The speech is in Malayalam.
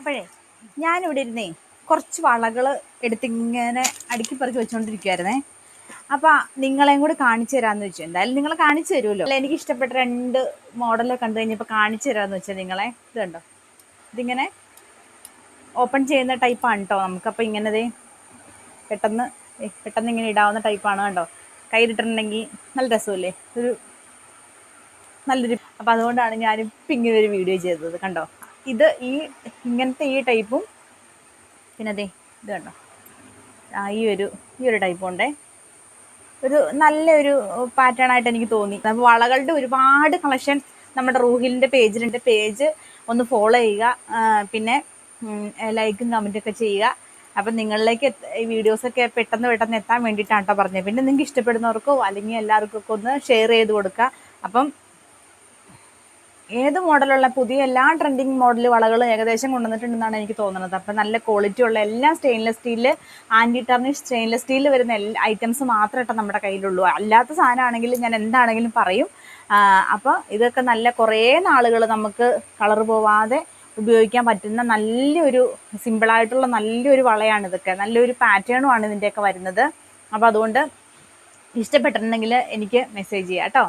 അപ്പോഴേ ഞാനിവിടെ ഇരുന്നേ കുറച്ച് വളകൾ എടുത്തിങ്ങനെ അടുക്കി പെറുക്കി വെച്ചുകൊണ്ടിരിക്കുവായിരുന്നേ. അപ്പം നിങ്ങളെയും കൂടി കാണിച്ചു തരാമെന്ന് വെച്ചു. എന്തായാലും നിങ്ങളെ കാണിച്ചു തരുമല്ലോ. അല്ല, എനിക്ക് ഇഷ്ടപ്പെട്ട 2 മോഡൽ കണ്ടു കഴിഞ്ഞപ്പോൾ കാണിച്ചു തരാമെന്ന് വെച്ചാൽ നിങ്ങളെ. ഇത് കണ്ടോ, ഇതിങ്ങനെ ഓപ്പൺ ചെയ്യുന്ന ടൈപ്പാണ് കേട്ടോ. നമുക്കപ്പോൾ ഇങ്ങനെ പെട്ടെന്ന് ഇങ്ങനെ ഇടാവുന്ന ടൈപ്പാണ്. കണ്ടോ, കയ്യിലിട്ടിട്ടുണ്ടെങ്കിൽ നല്ല രസമല്ലേ, നല്ലൊരു. അപ്പം അതുകൊണ്ടാണ് ഞാനിപ്പോൾ ഇങ്ങനെ ഒരു വീഡിയോ ചെയ്തത്. കണ്ടോ, ഇത് ഇങ്ങനത്തെ ഈ ടൈപ്പും പിന്നെ ഇത് കണ്ടോ, ഈ ഒരു ടൈപ്പും ഉണ്ടേ. ഒരു നല്ലൊരു പാറ്റേൺ ആയിട്ട് എനിക്ക് തോന്നി. അപ്പോൾ വളകളുടെ ഒരുപാട് കളക്ഷൻ നമ്മുടെ റൂഹിലിൻ്റെ പേജിലുണ്ട്. പേജ് ഒന്ന് ഫോളോ ചെയ്യുക, പിന്നെ ലൈക്കും കമൻറ്റൊക്കെ ചെയ്യുക. അപ്പം നിങ്ങളിലേക്ക് ഈ വീഡിയോസൊക്കെ പെട്ടെന്ന് എത്താൻ വേണ്ടിയിട്ടാണ് കേട്ടോ പറഞ്ഞത്. പിന്നെ നിങ്ങൾക്ക് ഇഷ്ടപ്പെടുന്നവർക്കോ അല്ലെങ്കിൽ എല്ലാവർക്കൊക്കെ ഒന്ന് ഷെയർ ചെയ്ത് കൊടുക്കുക. അപ്പം ഏത് മോഡലുള്ള പുതിയ എല്ലാ ട്രെൻഡിങ് മോഡൽ വളകളും ഏകദേശം കൊണ്ടുവന്നിട്ടുണ്ടെന്നാണ് എനിക്ക് തോന്നുന്നത്. അപ്പം നല്ല ക്വാളിറ്റി ഉള്ള എല്ലാം സ്റ്റെയിൻലെസ് സ്റ്റീലിൽ, ആൻറ്റി ടാർണിഷ് സ്റ്റെയിൻലെസ് സ്റ്റീലിൽ വരുന്ന എല്ലാ ഐറ്റംസ് മാത്രമേ കേട്ടോ നമ്മുടെ കയ്യിലുള്ളൂ. അല്ലാത്ത സാധനമാണെങ്കിലും ഞാൻ എന്താണെങ്കിലും പറയും. അപ്പോൾ ഇതൊക്കെ നല്ല കുറേ നാളുകൾ നമുക്ക് കളർ പോവാതെ ഉപയോഗിക്കാൻ പറ്റുന്ന നല്ലൊരു സിമ്പിളായിട്ടുള്ള നല്ലൊരു വളയാണ് ഇതൊക്കെ. നല്ലൊരു പാറ്റേണുമാണ് ഇതിൻ്റെയൊക്കെ വരുന്നത്. അപ്പോൾ അതുകൊണ്ട് ഇഷ്ടപ്പെട്ടിട്ടുണ്ടെങ്കിൽ എനിക്ക് മെസ്സേജ് ചെയ്യാം കേട്ടോ.